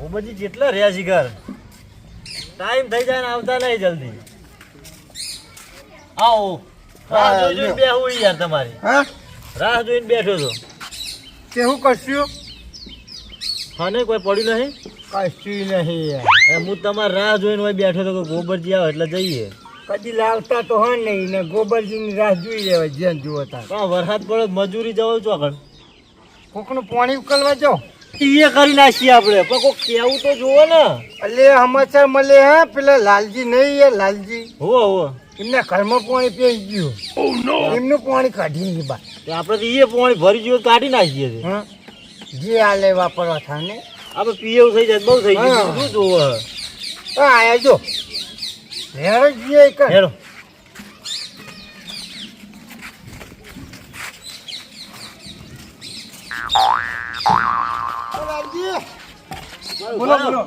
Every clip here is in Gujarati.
ગોબરજી જેટલા રહ્યા છે ઘર ટાઈમ થઈ જાય ને આવતા નહીં જલ્દી આવો રાહ જોઈને બેહું યાર તમારી હા રાહ જોઈને બેઠો છો કેવું કરશું હા નહીં કોઈ પડ્યું નહીં કશું નહીં યાર હું તમારે રાહ જોઈને હોય બેઠો તો કે ગોબરજી આવે એટલે જઈએ કદી લાવતા તો હોય નહીં ને ગોબરજીની રાહ જોઈ લેવાય જેમ જુઓ તાર પણ વરસાદ પડે મજૂરી જવું છો આગળ કોકનું પાણી ઉકલવા જાઓ એ કરી નાખીએ આપણે પણ કોઈ કેવું તો જુઓ ને અલે સમાચાર મળે હા પેલા લાલજી નહીં યાર લાલજી હોવો હોવો એમના ઘરમાં પાણી પી ગયું એમનું પાણી કાઢી બા આપણે તો એ પાણી ભરી ગયું કાઢી નાખીએ છીએ હા જે હાલે વાપરવા થાય ને આપણે પીએવું થઈ જાય બહુ થઈ ગયું શું જોવો હા આયા જો હેરો જઈએ કર હેરો બોલો બોલો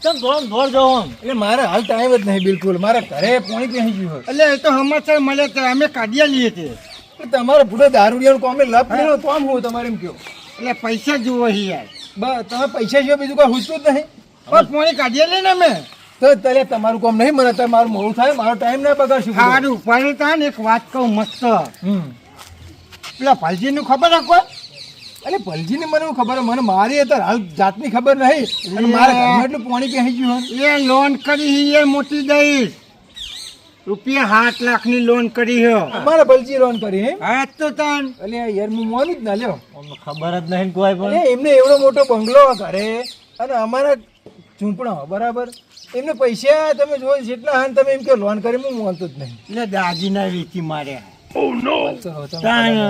ચમ દોડ દોડ જાઓ એટલે મારે હાલ ટાઈમ જ નહીં બિલકુલ મારે ઘરે પોણી પી ગયું એટલે એ તો સમાચાર મળે તો અમે કાઢ્યા લઈએ છીએ હોય તમારે પૂરો દારૂડિયાનું કોમે લપ લેવો તો આમ હું તમારે એમ કહો એટલે પૈસા જુઓ છે યાર બસ તમે પૈસા સિવાય બીજું કોઈ પૂછતું જ નહીં પણ પાણી કાઢીએ લે ને અમે તો ત્યારે તમારું કામ નહીં મને અત્યારે મારું મોડું થાય મારો ટાઈમ ના બગાડશું સારું ઉપાડી તા ને એક વાત કહું મસ્ત પેલા ભાલજીનું ખબર રાખો એટલે ભલજીને મને શું ખબર મને મારી અત્યારે હાલ જાતની ખબર નહીં અને મારા ઘરમાં એટલું પાણી પી ગયું હોય એ લોન કરી એ મોટી દઈશ રૂપિયા 7 લાખની લોન કરી હો અમારા ભલજી લોન કરી હે હા તો તાન એટલે યાર હું મોનું જ ના લ્યો ખબર જ નહીં કોઈ પણ એટલે એમને એવડો મોટો બંગલો કરે અને અમારા ઝૂંપડા બરાબર એમને પૈસા તમે જો જેટલા હા તમે એમ કે લોન કરી હું માનતો જ નહીં એટલે દાગીના વેચી માર્યા તમે તાન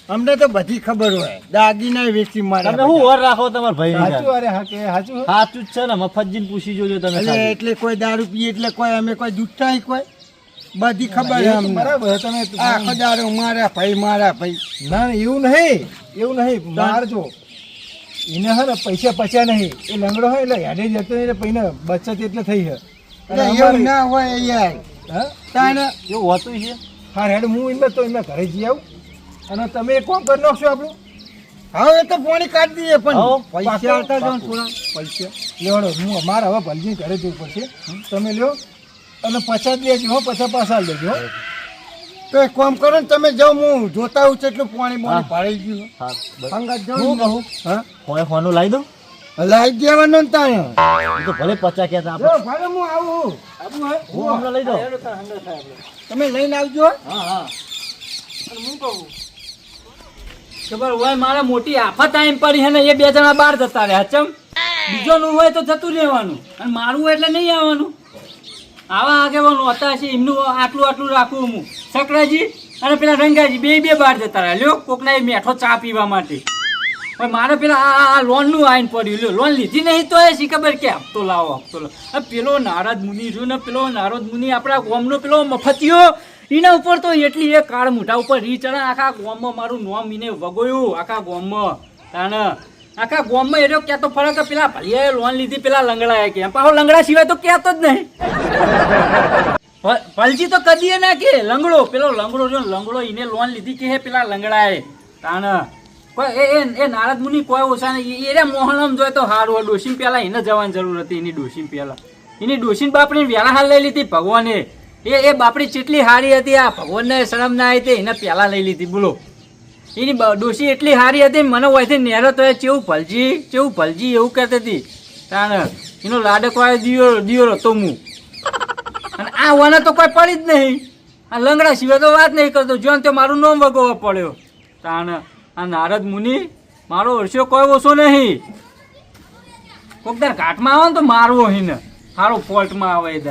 અમને તો બધી ખબર હોય દાગીના વેચી તમે માર્યા શું વર રાખો તમારા ભાઈ સાચું અરે હા કે સાચું હે? સાચું જ છે ને મફતજીને પૂછી જોજો તમે એટલે ખાલી. એટલે કોઈ દારૂ પીએ એટલે કોઈ અમે કોઈ દૂધતા કોઈ બધી ખબર એ છે તો અમને બરાબર તમે આખો દારૂ મારા ભાઈ ના એવું નહીં મારજો એને હે ને પૈસા પચ્યા નહીં એ લંગડો હોય એટલે હેડે જતો નહીં એટલે પૈને બચત એટલે થઈ છે એટલે એવું ના હોય યાર હા તાન એવું હોતું છે હા હેડ હું એમને તો એમના ઘરે જઈ આવું અને તમે એક કામ કરી નાખશો આપણું હવે તો પાણી કાઢી દઈએ પણ હઉ, પૈસા આવતા જાઓ ને થોડા પૈસા લેવડો હું મારે હવે ભલજી ઘરે જવું પડશે તમે લ્યો અને 50 દેજો હો 50 પાછા લેજો હો. તો એક કામ કરો ને તમે જાઓ હું જોતા આવું છું એટલું પાણી પાણી પાડી ગયું હા બસ. સંગાત હું જાઉં ને. કહું હા હોય ફોનું લાવી દઉં લાઈ દેવાનું ને તાણ એ તો ભલે 50 કહેતા આપણે જો ભાઈ હું આવું આવું હે? હું હમણાં લઈ દઉં તમે લઈને આવજો હા હા ખબર હોય મારે મોટી આફત આઈમ પડી હે ને એ બે જણા બહાર જતા રહ્યા ચમ બીજો નું હોય તો જતું રહેવાનું અને મારું હોય એટલે નહીં આવવાનું આવા આગેવાનું હતા છે એમનું આટલું આટલું રાખવું હું સકરાજી અને પેલા રંગાજી બે બહાર જતા રહ્યા લ્યો કોકના એ મેઠો ચા પીવા માટે હવે મારે પેલા આ લોનનું આઈન પડ્યું લ્યો લોન લીધી નહીં તો એ શી ખબર કે હપ્તો લાવો હવે પેલો નારદ મુનિ રહ્યો ને પેલો નારદ મુનિ આપણા ગામનો પેલો મફતિયો એના ઉપર તો એટલી એ કાળ મોઢા ઉપર રી ચડા આખા ગામમાં મારું નામ એને વગોયું આખા ગામમાં તાણ આખા ગામમાં એનો કહેતો ફરક પેલા ભાઈએ લોન લીધી પેલા લંગડાએ કે પાછો લંગડા સિવાય તો કહેતો જ નહીં ભલજી તો કદીએ ના કે લંગડો પેલો લંગડો જો લંગડો એને લોન લીધી કે હે પેલા લંગડાએ તાણ કોઈ એ નારદ મુનિ કોઈ ઓછા નહીં એ મોહનમ જોય તો હારું ડોસીમ પેલા એને જવાની જરૂર હતી એની ડોસીમ પેલા એની ડોસીન બાપની વેલા હાલ લઈ લીધી ભગવાને એ બાપડી ચેટલી હારી હતી આ ભગવાનને શરમ ના આવી એને પહેલા લઈ લીધી બોલો એની ડોસી એટલી હારી હતી મને હોયથી નેરો તો એ ચેવું ભલજી એવું કહેતી હતી તાણ એનો લાડકવાળો દિયો હતો હું અને આ વાના તો કોઈ પડી જ નહીં આ લંગડા સિવાય તો વાત નહીં કરતો જો તો મારું નામ વગોવા પડ્યો તાણ આ નારદ મુનિ મારો વર્ષો કોઈ ઓછો નહીં કોક દર ઘાટમાં આવે ને તો મારવો હિને સારો ફોલ્ટમાં આવે એ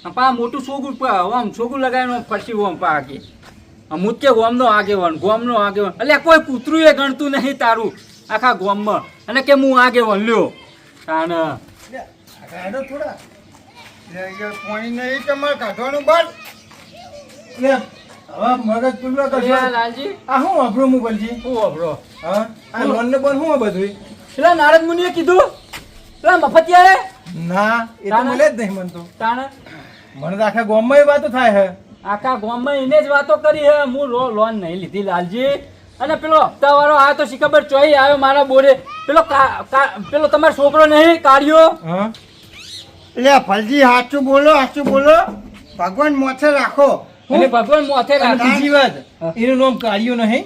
પા મોટું સોગું આમ સોગું લગાવીને ફરસી ઓમ પા કે મુખ્ય ગોમનો આગેવાન એટલે કોઈ કૂતરું એ ગણતું નહીં તારું આખા ગોમમાં અને કે હું આગેવાન લ્યો તાણ હેડો થોડા પાણી નહીં તમારે કાઢવાનું બાર લે, હવે મગજ પીવડા કરશો લાલજી આ શું વાપરો હું ભલજી શું વાપરો હા આ લોન ને પણ શું બધું પેલા નારદ મુનિએ કીધું પેલા મફતિયાએ ના એ તો મળે જ નહીં મને તો તાણ મને તો આખા ગામમાં એ વાતો થાય હે આખા ગામમાં એને જ વાતો કરી હે હું લોન નહીં લીધી લાલજી અને પેલો હપ્તા વાળો આ તો શીખબર ચોઈ આવ્યો મારા બોરે પેલો તમારો છોકરો નહીં કાઢ્યો હા એટલે ફલજી સાચું બોલો ભગવાન મોથે રાખો અને ભગવાન મોથે અને રાખી બીજી વાત એનું નામ કાર્યો નહીં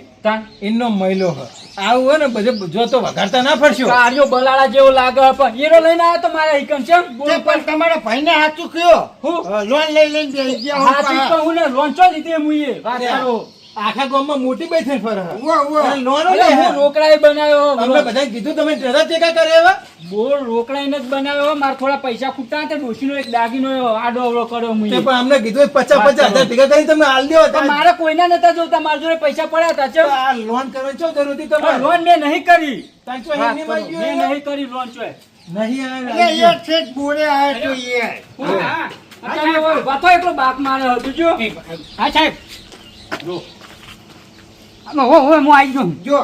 એનો નામ મહિલો હ આવું હોય ને બધે જોતો વગાડતા ના ફરશો કાઢ્યો બલાડા જેવો લાગે પણ હીરો લઈને આવ્યો તો મારા ઈકન છે તે પણ તમારા ભાઈને સાચું કયો હું? લોન લઈને બેસી ગયા હું હાચું પાછા. કહું ને લોન ચો લીધી મુઈએ વાત કરો આખા ગામમાં મોટી બે થઈને ફરે હ. ઉવ્વ. અને લોન અરે હું રોકડાએ બનાવ્યો અમે બધાને કીધું તમે ડરા ટેકા કરે એવા બોલ રોકડાઈને જ બનાવ્યો મારા થોડા પૈસા ખૂટતા હતા ડોશીનો એક દાગીનો આડો અવળો કર્યો તે મુઈએ પણ અમને કીધું 50,000 ભેગા કરી તમે હાલ દેવો પણ મારે કોઈના નતા જોતા મારા જોડે પૈસા પડ્યા હતા ચમ આ લોન કરવાની ચો જરૂર હતી પણ તમારે લોન મેં નહીં કરી તાન ચો વાત એમની કરો. માં મેં ગયો નહીં કરી લોન ચોય નહીં એટલે આ યાર છેક બોરે આયો તો યાર. અત્યારે ઓય વાતો એકલો બાપ મારે હતું જો હા સાહેબ જો આમાં હું આવી ગયો જો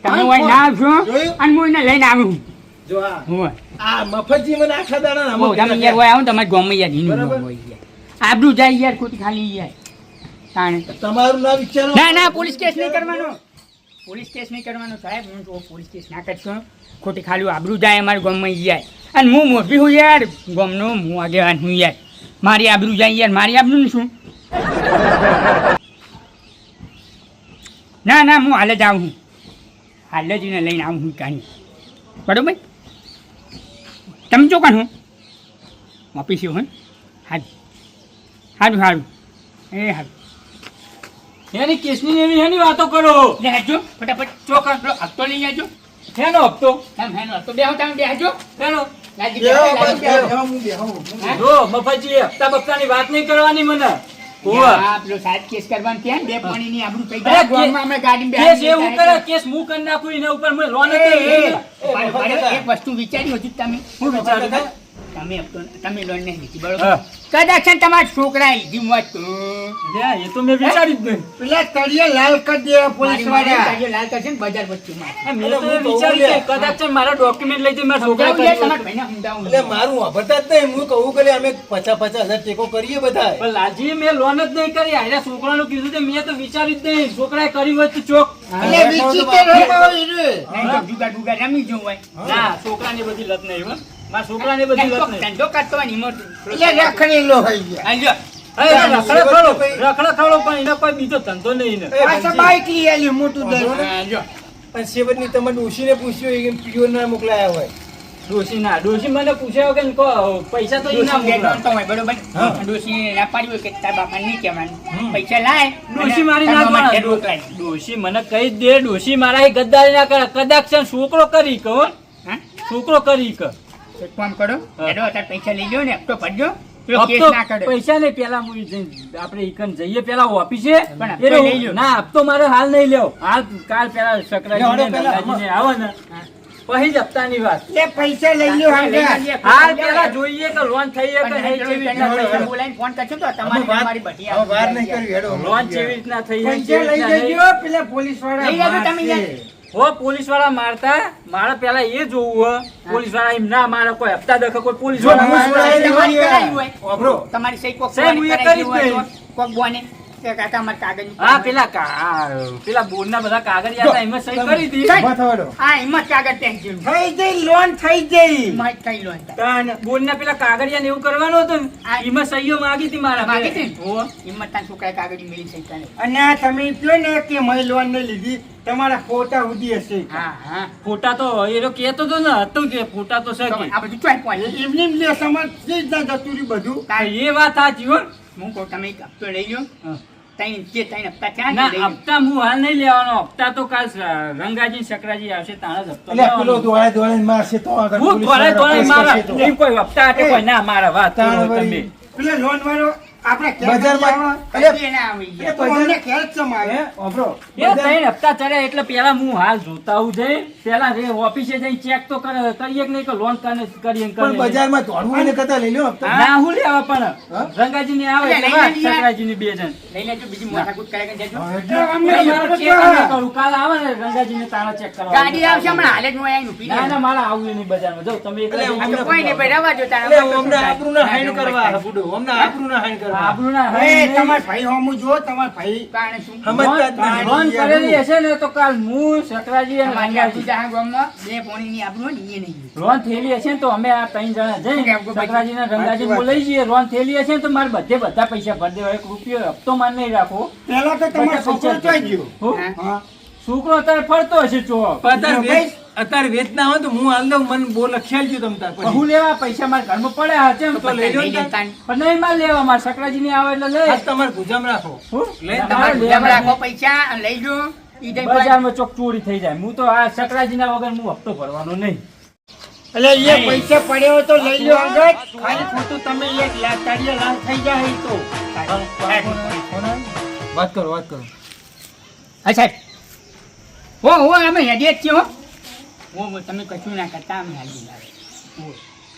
તમે ઓય ના આવશો જોયું? અને હું એને લઈને આવ્યું જો આ હું આ મફતજી મને આખા દાડા બહુ તમે યાર ઓય આવો તમારે ગમે યાર હિન્દુ બરાબર. હોય યાર આબરૂ જાય યાર ખોટી ખાલી યાર તાણે તમારું ના વિચારો ના પોલીસ કેસ નહીં કરવાનો પોલીસ કેસ નહીં કરવાનો સાહેબ હું તો પોલીસ કેસ ના કરશો ખોટી ખાલી આબરૂ જાય અમારા ગામમાં યાર અને હું મોભી હું યાર ગામનો હું આગેવાન હું યાર મારી આબરૂ જાય યાર મારી આબરૂ શું ના હું હાલ જ આવું છું હાલ જ એને લઈને આવું છું કાંઈ બરોબર તમે જો કાં હું ઓફિસ હું સારું એ સારું એની કેસની એવી એની વાતો કરો લેજો ફટાફટ ચોકર હપ્તો લઈ આવજો હેનો હપ્તો હેનો હપ્તો બેહો તમે બેહજો હેનો જો મફતજી હપ્તા બપ્તાની વાત નહીં કરવાની મને પેલો સાહેબ કેસ કરવાનું ત્યાં બે પાણીની આબરૂ થઈ જાય ગામમાં અમે ગાડી કેસ એવું કરે કેસ હું કરી નાખું એના ઉપર મને લોન એક વસ્તુ વિચારી હતી તમે હું વિચાર્યું તમે લોન નહીં લીધી બરોબર કદાચ તમારા છોકરા લીધી મત એ તો મેં વિચાર્યું જ નહીં પેલા તળિયે લાલ કરી દે પોલીસ વાળા લાલ કરશે ને બજાર વચ્ચેમાં મેં તો વિચાર્યું કે કદાચ મારા ડોક્યુમેન્ટ લઈ જઈને મારા છોકરા એટલે મારું વાપરતા જ નહીં હું કહું કે અમે 50,000 ટેકો કરીએ બધા પણ લાજી મેં લોન જ નહીં કરી આયા છોકરાનું કીધું છે મેં તો વિચાર્યું જ નહીં છોકરાએ કરી હોય તો ચોક એટલે વિચિત્ર રમાવો ઈરે. ડુગા રમી જવું હોય ના છોકરાને બધી લત નહીં હો મારા છોકરાને બધી લત નહીં ધંધો કાઢતો હોય ને એટલે રખડેલો હોય ગયા. રખડા ખવડો પણ એના કોઈ બીજો ધંધો નહીં ને પાછા બાઈક લઈ આલી મોટું દઈ. અને સેવટની તમે ડોશીને પૂછ્યું એ પીઓ ના મોકલાયા હોય ડોશી મને પૂછ્યા વગર કહો, પૈસા તો ઈ ના મોકલાય. બરોબર ડોશી ના પાડી હોય કે તારા બાપા નહીં કહેવાનું પૈસા લાય ડોશી મારી ના મોકલાય. ડોશી મને કહી દે ડોશી મારા ગદ્દારી ના કરે કદાચ છે છોકરો કરી કહો છોકરો કરી કહો એક કામ કરો એડો અત્યારે પૈસા લઈ લો ને હપ્તો ભરજો પૈસા નહીં પેલા આપડે ઈકન જઈએ પેલા ઓફિસે પણ ના હપ્તો મારે હાલ નહીં લેવો હાલ કાલ પેલા સકરાજી આવે ને પછી જ હપ્તાની વાત એ પૈસા લઈ લ્યો હાલ પેલા જોઈએ કે લોન થઈ કે નહીં કેવી રીતના બોલાઈને ફોન કરશો તો તમારી બધી વાર નહીં કર્યું હેડો લોન કેવી રીતના થઈ પૈસા લઈ જજો પેલા પોલીસ વાળા હો પોલીસ વાળા મારતા મારે પેલા એ જોવું હો પોલીસ વાળા એમ ના મારે કોઈ હપ્તા દખો કોઈ પોલીસ તમારી સહી કોક બોને કાકા મારા કાગળ હા પેલા બોર્ડ ના બધા કાગળ હતા એમાં સહી કરી હતી હા એમાં કાગળ ટેન્શન થઈ જઈ લોન થઈ જઈ મારી કઈ લોન બોર્ડ ના પેલા કાગળિયા ને એવું કરવાનું હતું ને એમાં સહીઓ માંગી હતી મારા માંગી હતી હો એમાં તાર છોકરા કાગળ મેલી સહી કરે અને તમે કહો ને કે મેં લોન નહીં લીધી તમારા ફોટા ઉડી હશે. હા ફોટા તો એ લોકો કહેતો તો ને હતું કે ફોટા તો છે કે આ બધું ચોઈ પોઈન્ટ ઇવનિંગ લે સમાજ જે રીતના જતું રહ્યું બધું એ વાત સાચી હો હું કહું તમે એક હપ્તો લઈ લો ત્રણ હપ્તા ક્યાં ના હપ્તા હું હાલ નહીં લેવાનો હપ્તા તો કાલ રંગાજી સકરાજી આવશે તાણ જ હપ્તો એટલે પેલો દોડે મારશે તો આગળ હું દોડે મારા એમ કોઈ હપ્તા કે કોઈ ના મારા વાત કરો તમે પેલા લોન વાળો આપણે બજારમાં અમને ખેલ સમાવે ઓબરો એ ત્રણ હપ્તા ચડ્યા એટલે પેલા હું હાલ જોતા હું જઈ પેલા ઓફિસે જઈ ચેક તો કરીએ કે નહીં કે લોન કરીએ પણ બજારમાં દોડવું એને કરતા લઈ લો હપ્તા ના હું લેવા પણ રંગાજી ની આવે સકરાજી ની બે જણ લઈ લેજો બીજી મોટાકૂટ કરે કે જજો કરું કાલ આવે ને રંગાજી ને તારા ચેક કરવા ગાડી આવશે હમણાં હાલે જ હું આવીને ઊભી ના મારા આવું નહીં બજારમાં જાવ તમે એકલા કોઈ નહીં ભાઈ રવા જો તારા અમને આબરૂ ના હાઈન કરવા બુડો અમને આબરૂ ના હાઈન કરવા આબરૂ ના એ હાય નહીં. તમાર ભાઈ હોમું જો તમાર ભાઈ તાણે શું સમજતા જ નહીં. લોન કરેલી હશે ને તો કાલ હું સકરાજી અને તમારી રંગાજી આબરૂ જહાં ગામમાં બે પોણીની આબરૂ હોય ને એ નહીં. લોન થયેલી હશે ને તો અમે આ ત્રણ જણા જઈને સકરાજી ને રંગાજી બોલાઈ જઈએ. લોન થયેલી હશે ને તો મારે બધા પૈસા ભરી દેવા. 1 રૂપિયો હપ્તો માર નહીં રાખો. પેલા તો તમારો છોકરો ચોઈ ગયો. હું? હા છોકરો અત્યારે ફરતો હશે ચોક. અત્યારે વેચ ના હોય તો હું હાલ દઉં, મને બહુ લખ્યાલ છું તમ તાર પછી. હું લેવા પૈસા મારા ઘરમાં પડ્યા હશે ને તો લઈ લો ને. પણ નહીં માર લેવા, મારે સકરાજી ની આવે એટલે લઈ. આજ તમારે ગુજામ રાખો. હું? લઈને તમારે મારે ગુજામ લેવા રાખો નહીં. પૈસા અને લઈ જો ઈ દઈ પાછું. બજારમાં ચોક ચોરી થઈ જાય. હું તો આ સકરાજી ના વગર હું હપ્તો ભરવાનો નહીં. એટલે એ પૈસા પડ્યો તો લઈ લો આગળ. ખાલી ખોટું તમે એક તારીએ લાલ થઈ જાય ઈ તો. વાત કરો, વાત કરો. હા સાહેબ હો અમે હેડીએ જ છીએ હો તમે કશું ના કરતા અમે હાલી લાવે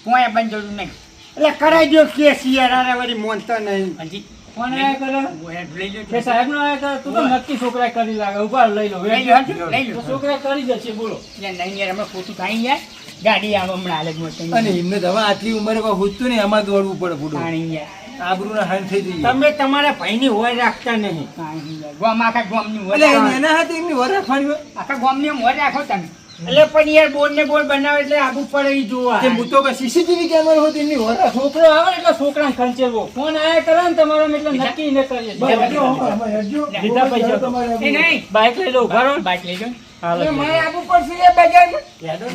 કોઈ બંધ જરૂર નહીં એટલે કરાઈ દો કેસ યાર, આને વળી મોનતા નહીં. હજી કોણ આયા કરે? લઈ લો એ સાહેબ નો આયા કરે? તું તો નક્કી છોકરા કરી લાગે. ઉભા લઈ લો. લઈ લો લઈ લો તો છોકરા કરી જશે. બોલો. નહીં યાર હમણાં ખોટું થાય યાર ગાડી આવે હમણાં હાલ જ મોટી અને એમને તો હવે આટલી ઉંમરે કોઈ હોતું નહીં, અમારે દોડવું પડે પૂરું. પાણી યાર આબરૂના હાન થઈ જઈએ. તમે તમારા ભાઈની હોય રાખતા નહીં. પાણી યાર ગોમ આખા ગોમની એટલે હોય એના હાથે એમની વર રાખવાની હોય. આખા ગોમની મોર રાખો તમે એટલે પણ યાર બોલ ને બોલ બનાવે એટલે આબુ પડે ઈ જોવા. તે હું તો કઈ CCTV કેમેરો હોય તો એમની વર રાખો. છોકરો આવે ને એટલે છોકરાને ખંચેરવો. ફોન આયા કરે ને તમારો એટલે નક્કી ને કરીએ. લીધા પૈસા. એ નહીં બાઈક લઈ લો. ઉભા રહો. બાઈક લઈ લો હાલો. એટલે મારે આબુ પડશે એ બજારમાં.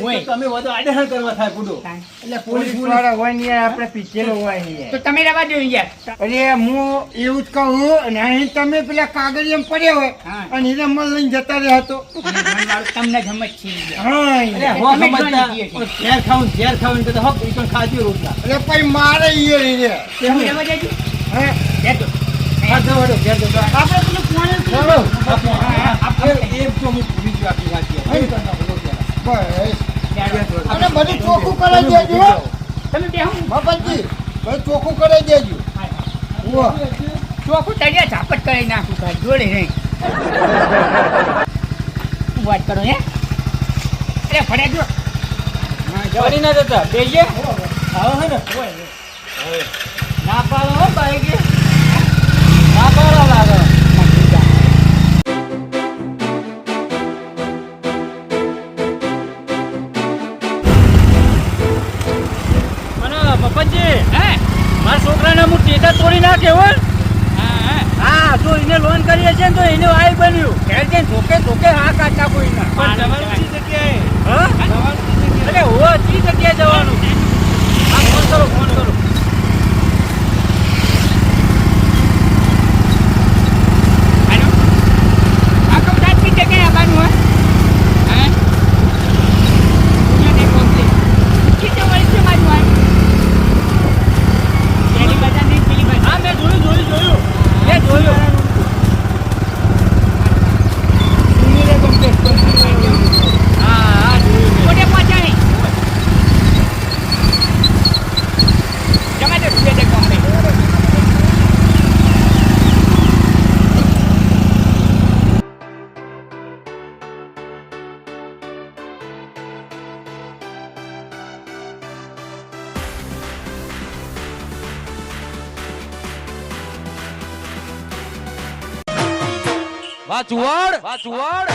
હોય. તમે વધુ આડેહાડ કરવા થાય પૂરો. એટલે પોલીસ વાળા હોય ને યાર આપણે પીછેલો હોય ને યાર. તો તમે રવા દો યાર અરે હું એવું જ કહું, અને અહીં તમે પેલા કાગળિયામાં પડ્યા હોય હા. અને હીરામણ લઈને જતા રહ્યા તો. તમને ગમત છે યાર. હા એટલે યાર. હો તમે સમજતા. જોઈ લીધી હશે. ઝેર ખાવું ને તો હક ઈ પણ ખાજો રોટલા. એટલે પછી મારે યાર ઈ રે. તમે રવા દેજો હા. દેજો હા, જાઓ હેડો, ઘેર જાઓ. આપણે પેલું પાણી ચાલો. એક તો હું ભૂલી ગયો આખી વાત યાર. એ કરતા બોલો ત્યારે. બસ. અને બધું ચોખ્ખું કરાવી દેજો હો. તમે બેહો બાપાજી બધું ચોખ્ખું કરાવી દેજો. ઉવ્વ. ચોખ્ખું તળિયા ઝાપટ કરી નાખું કાંઈ જોડે નહીં શું વાત કરો હે અરે ફળ્યા જો વળી ના જતા. બેસીએ. આવો હે ને. ના પાડો હો બાઈકે. ના પાડો લાગે. મને પપ્પાજી, હે મારા છોકરાને હું ટેટા તોડી નાખે હો. હા હા, જો એને લોન કરીએ છે ને તો એને આઈ બન્યું. ઘેર જઈને ધોકે હા કાઢતા કોઈ ના પણ જવાનું કઈ જગ્યાએ? હા? અરે હો, કઈ જગ્યાએ જવાનું? હા, ફોન કરો, ફોન કરો. હાલો આ તો સાચી જગ્યાએ આવવાનું હોય હા દુનિયા દેખો છે કિતે વળી છે મારું હોય પેલી બજાર નહીં પેલી બજાર હા, મેં જોયું. મેં જોયું. હા, જોયું મેં. કોને પહોંચાડી જમા દે રૂપિયા દેખો અમે વાચુવાડ